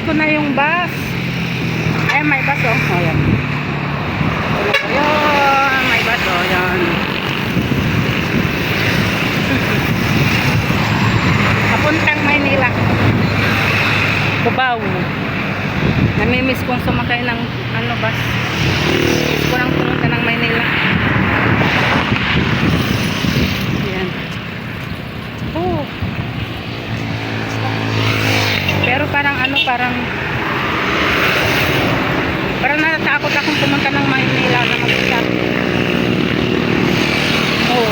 ko na yung bus. Ay, may bus oh. Oh, yan. Ayun, may bus oh. Yan. Papuntang Maynila. Cubao. Namimiss kong sumakay ng ano bus. Miss ko nang pumunta ng Maynila. Yan. Oh. Pero parang ano, parang natatakot akong pumunta ng Maynila na mag-isa. Oh.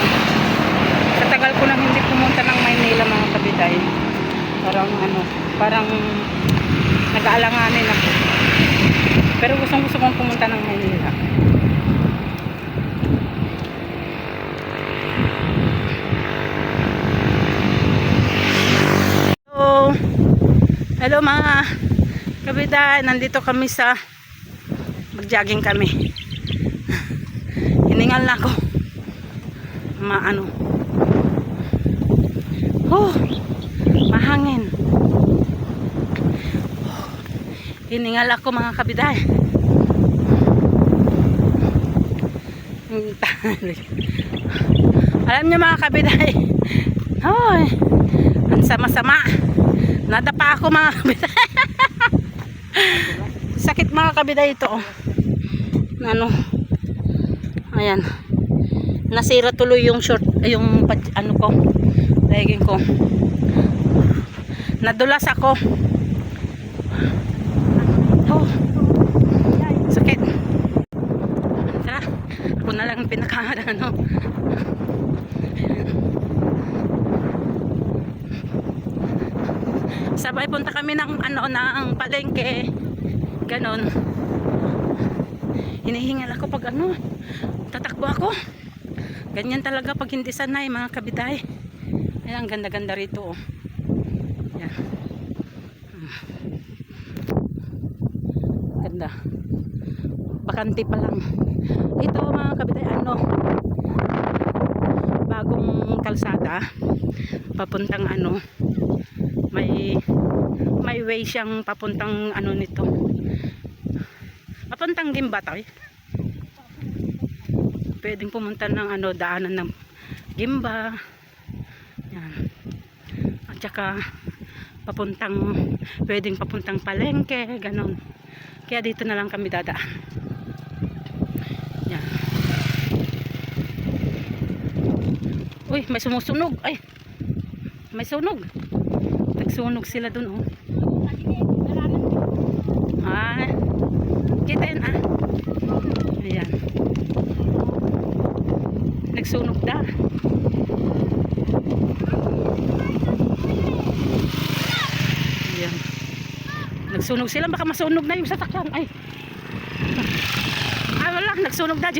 Sa tagal ko nang hindi pumunta ng Maynila mga kabiday. Parang ano, parang nag-aalanganin ako. Pero gusto kong pumunta ng Maynila. Hello mga kabiday, nandito kami sa mag-jogging kami. Hiningal na ako. Maano. Oh, mahangin. Oh, hiningal ako mga kabiday. Alam niyo mga kabiday. Hoy, ang sama-sama. Nadapa ako mga kabiday. Sakit mga kabiday ito oh. Ano? Ayan. Nasira tuloy yung short, yung ano ko, legging ko. Nadulas ako. Oh. Sakit. Tara, ako na lang ano. Sabay punta kami ng ano, ng palengke. Ganon. Hinihingal ako pag ano, tatakbo ako. Ganyan talaga pag hindi sanay mga kabiday. Ayan, ang ganda-ganda rito oh. Ayan. Ganda. Bakante pa lang. Ito mga kabiday, ano, bagong kalsada papuntang ano, may way siyang papuntang ano nito, papuntang Gimba tayo. Pwedeng pumunta ng ano, daanan ng Gimba. Yan. At saka pwedeng papuntang palengke, ganon. Kaya dito na lang kami dadaan. Yan. Uy, may sumusunog. Ay, may sunog. Nagsunog sila dun oh. Ah, kita yun ah. Ayan. Nagsunog na. Ayan. Nagsunog sila, baka masunog na yung sasakyan. Ay. Ah, wala, nagsunog na.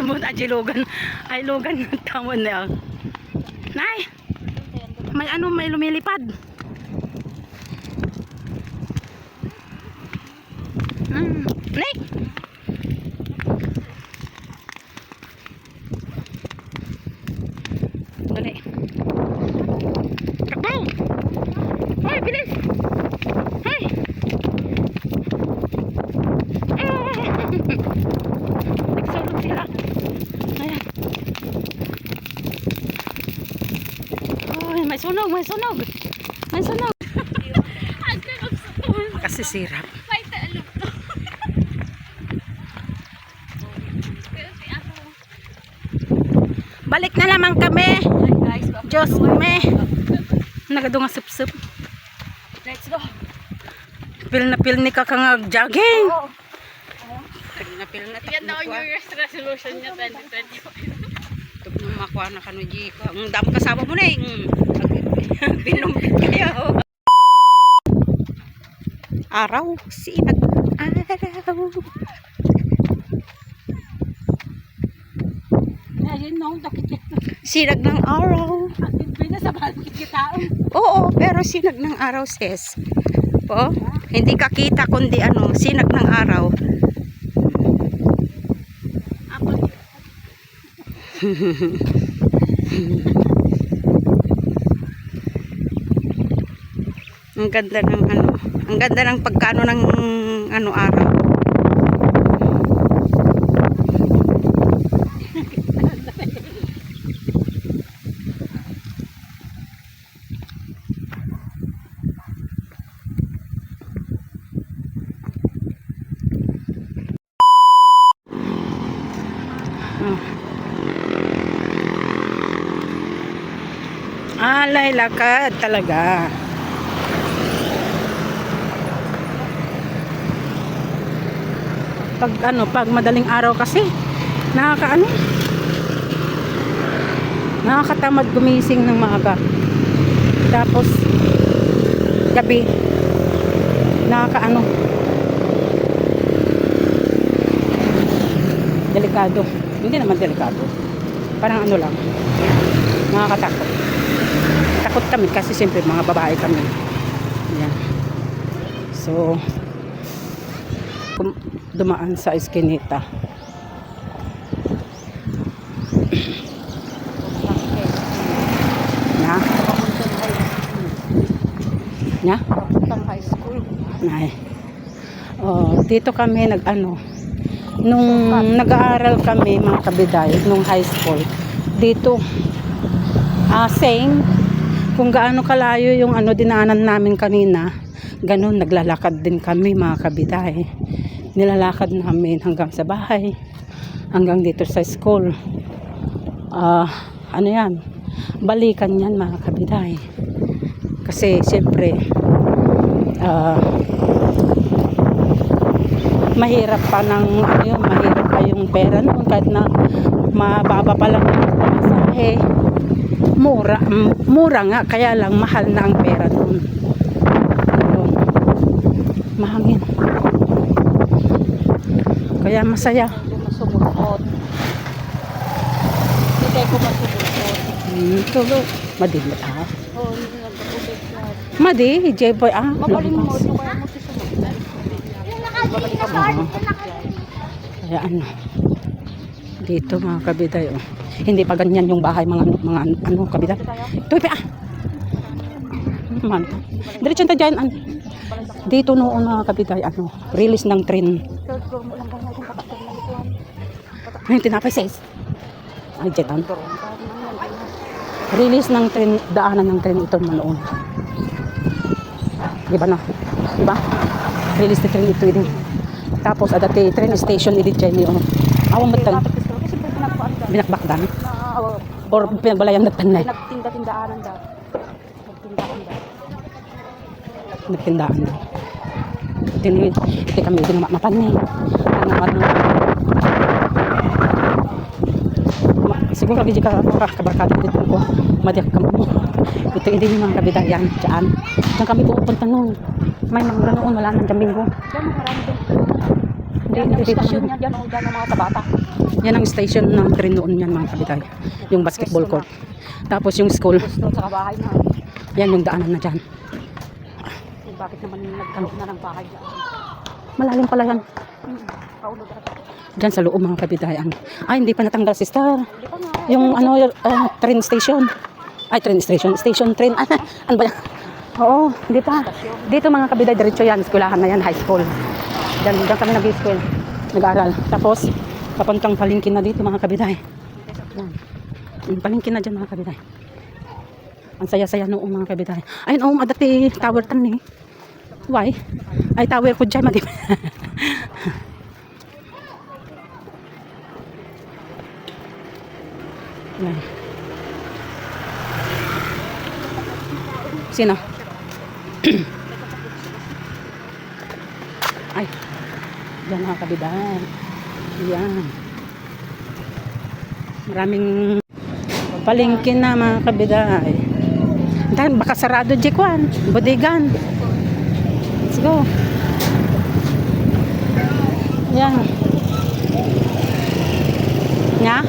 Logan. Ay, Logan. Tawon na. Nay. May ano, may lumilipad. Nay. Dali. Takbo. Hoy, bilis. Hoy. Nagsulog sila. Ayan. Hoy, may sunog. Makasisirap. Balik na naman kami. Diyos me. Nagadunga sup-sup. Let's go. Pil na pil ni kakang jogging. Oo. Pil na Yan daw yung New Year's resolution niya 2021. Ito nung makuha na kanuji ko. Ang dami kasama mo na eh. Binumbit kayo. Araw. Sinag araw. Ayun nung takit Sinag ng araw. Pinasabahan kita. Oo, pero sinag ng araw sis. Po, hindi kakita kundi ano, sinag ng araw. Ang ganda ng ano, ang ganda ng pagkano ng ano araw. Alay, lakad talaga. Pag madaling araw kasi, nakakatamad gumising ng maaga. Tapos, gabi, delikado. Hindi naman delikado. Parang ano lang, nakakatakot. Takot kami kasi siyempre mga babae kami. Yan. So, dumaan sa eskinita. Na? High school. Ay. Oh, dito kami nung nag-aaral kami mga kabiday nung high school. Dito same kung gaano kalayo yung dinaanan namin kanina, ganun naglalakad din kami mga kabiday. Nilalakad namin hanggang sa bahay, hanggang dito sa school. Yan, balikan yan mga kabiday. Kasi siyempre mahirap pa mahirap pa yung pera noon, kahit na mababa pa lang yung pamasahe. Mura nga, kaya lang mahal na ang pera noon. Mahangin. Kaya masaya. Masubukot. Hindi ko masubukot. Tulo. Madi ba ta? Oo, hindi nagpapubig na. Madi, J-boy Magaling mo, kaya mo si sumunod. Kaya dito mga kabiday, hindi pa ganyan yung bahay mga kabiday. Ito pa. Man. Diretso ta diyan dito noon mga kabiday, release ng train. Ay, tinapay says. Ay, jetan. Release ng train, daanan ng train ito noon. Di ba na? Di ba? Release ng train ito din. Tapos adati train station idi dyan yung awang batang binakbakdan or pinagbalayan nagtan na Nagtinda-tindaanan daw. nagtindaan daw. Hindi kami din mapan ni. Siguro hindi ka kabarkada dito ko. Madiyak kami. Ito hindi yung mga kabidayan dyan. Diyan kami pupunta noon. May mga noon, wala nang Domingo. Diyan marami din. Yan ang station niya dyan, dyan ang mga tabata. Yan ang station ng train noon yan mga kabitay. Yung basketball court. Tapos yung school. Gusto sa bahay na. Yan yung daanan na dyan. Bakit naman nagkaroon na ng bahay dyan? Malalim pala yan. Kaulo dati. Dyan sa loob mga kabitay. Ay, hindi pa natanggal si Star. Hindi pa nga. Yung train station. Ay, train station. Station train. Ano ba yan? Oo, hindi pa. Dito mga kabitay, diretso yan. Eskulahan na yan, high school. Diyan kami nag-school. Nag-aaral. Tapos, papuntang palengke na dito mga kabitay. Yan. Palengke na dyan mga kabitay. Ang saya-saya noong mga kabitay. Ayun, adati tower tan ni. Why? Ay, tower ko dyan, madi. Yan. Sino? Ay, yan mga kabitay. Yan. Maraming palengke na mga kabitay. Dahil baka sarado Jekwan, bodegan. Let's go. Yan. Nya?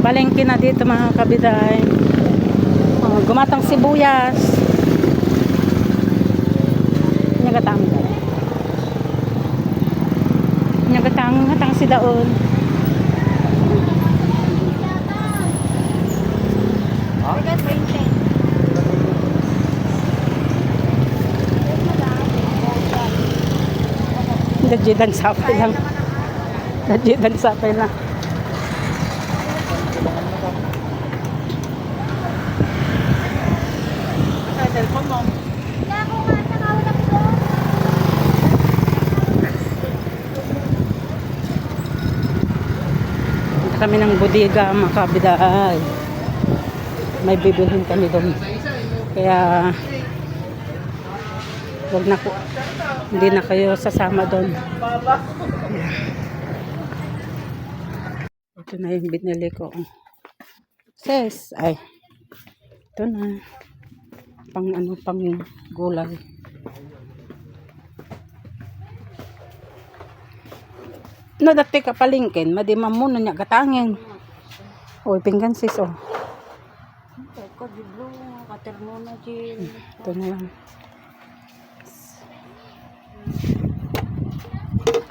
Palengke na dito mga kabitay. Gumatang sibuyas. Nyagatang si daon. Radyo dan sapay lang. Radyo dan sapay lang. Sa cellphone mo. Punta kami ng bodega mga kabiday. May bibilhin kami doon. Kaya wag na ko. Hindi na kayo sasama doon. Ito na yung binili ko. Sis, ay. Ito na. Pang ano, pang gulay. No, dati ka palingkin, madimam mo na niya gatangin. Uy, pinggan sis, oh. Ko diblo, katerno na di. Ito na lang.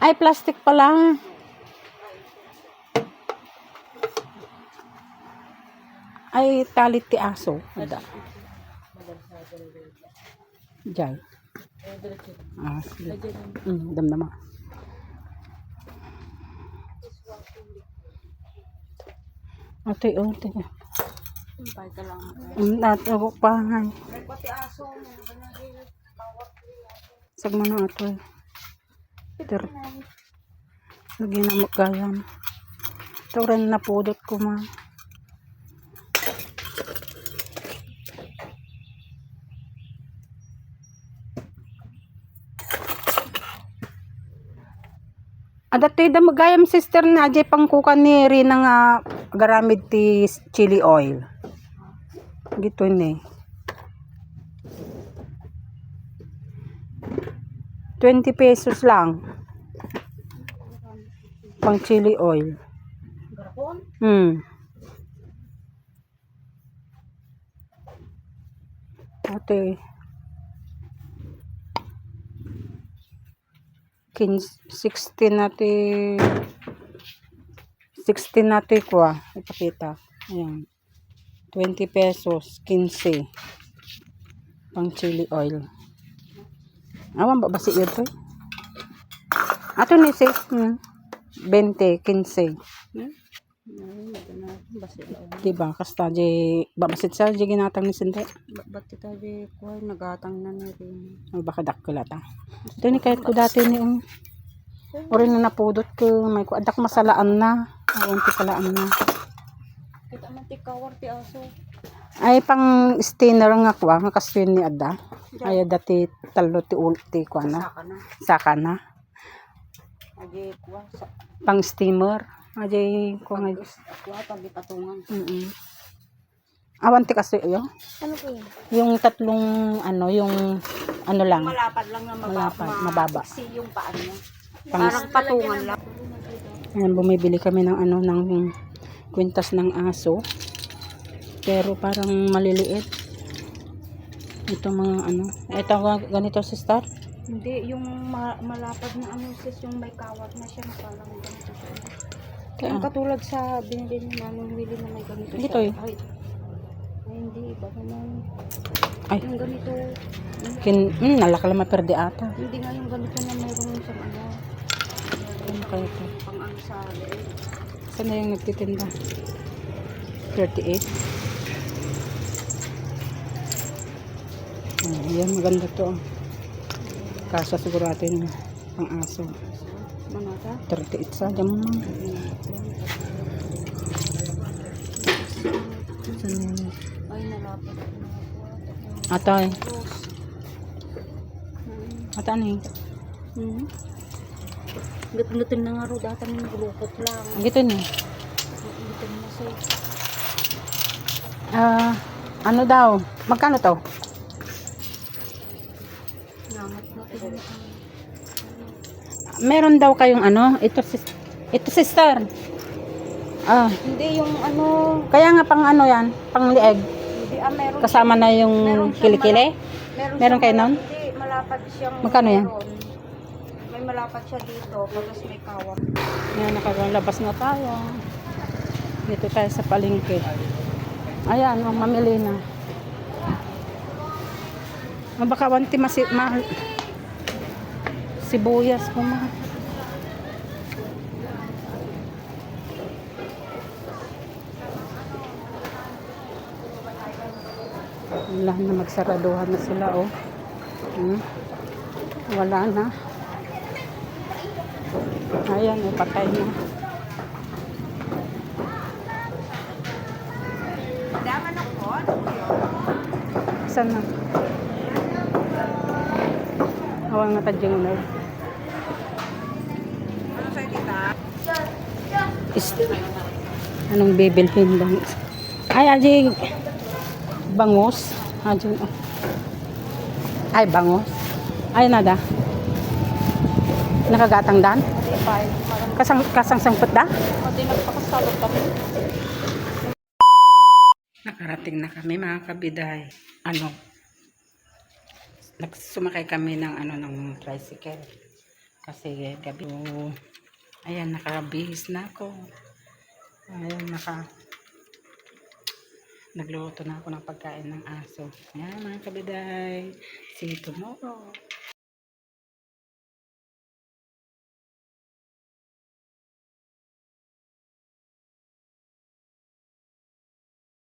Ay, plastic pala. Ay, talit ti aso. Ada. Diyan. Ah, sige. Damdama. Ate, oh, ate. Impay ka lang. Nato pa nga. Pati aso mo. Sag mo na ito. Ito. Lagi na magkayam. Ito rin napudot ko ma. Adati da magayam sister na ajay pangkukan ni Rina nga garamid ti chili oil. Gito ni. 20 pesos lang. Pang chili oil. Garapon? Ate. 16 natin 16 natin ko ipakita. Ayan. 20 pesos, 15. Pang chili oil. Awan ba basi yun to? Ato ni sis. 20, 15. Diba? Kasta di babasit sa di ginatang ni sinte. Ba't ito di kuhay nagatang na na rin. Baka dakila ta. Ito ni kahit ko dati ni ori na napudot ko. May ko adak masalaan na. Awan ti salaan na. Kita man ti kawar ti aso. Ay pang stinner nga kwa nga kaswin ni Ada. Ay dati talo ti ulti kwa na. Saka na. Saka na. Adi kuha sa Pang steamer. Ay ko nga. kuha pag ipatungan. Awan ti kasi yo. Ano po yun? Yung tatlong ano yung ano lang. Malapad lang na Malapad, mababa. Si yung paan niya. Pang- Parang patungan lang. Ayan, bumibili kami ng ano ng kwintas ng aso. Pero parang maliliit. Ito mga ano. Ito ganito sister. Hindi, yung malapad na ano sis, yung may kawat na siya na parang ganito siya. Yung katulad sa binili ni Manong Willie na may ganito Dito siya. eh. Ay, hindi, iba naman. Ay. Yung ganito, Nalakalama perde ata. hindi nga yung ganito na mayroon sa ano, Ano kaya ito? pang ano sa leeg. Saan na yung nagtitinda? 38. Yan, maganda to. Kaso siguro atin pang aso. Manata? 38 sa dyan mo. Saan na yun? Ay, nalapad ako na ako. Atay. Close. Ata ano yun? Gat-gatin na nga ro, datan yung gulupot lang. Ang gito niya. Gat-gatin na sa Ano daw? Magkano to? nangat na ito. Meron daw kayong ano? Ito sister. Hindi, yung ano, Kaya nga pang ano yan? Pang lieg. hindi, meron. Kasama na yung Meron siyang kilikili? Meron Meron kayo siyang nun? Hindi, malapad siyang Magkano yan? meron. May malapad siya dito, tapos may kawak. Yan, nakalabas na tayo. Dito tayo sa palengke. Ayan, mamili na. Baka wanti sibuyas po mahal. Wala na, magsaraduhan na sila, oh. Wala na. Ayan, oh, patay na. Saan na? Awang nga tadyang unar. Ano sa'yo, tita? Anong bibilhin bang? Ay, aji bangus. Aji, oh. Ay, bangus. Ay, nada. Nakagatang dan? Kasang sangput da? Hindi nagpakasalot kami. Nakarating na kami mga kabiday. Sumakay kami ng ng tricycle. Kasi gabi. Ayan, nakabihis na ako. Ayan, nagluto na ako ng pagkain ng aso. Ayan mga kabiday. See you tomorrow.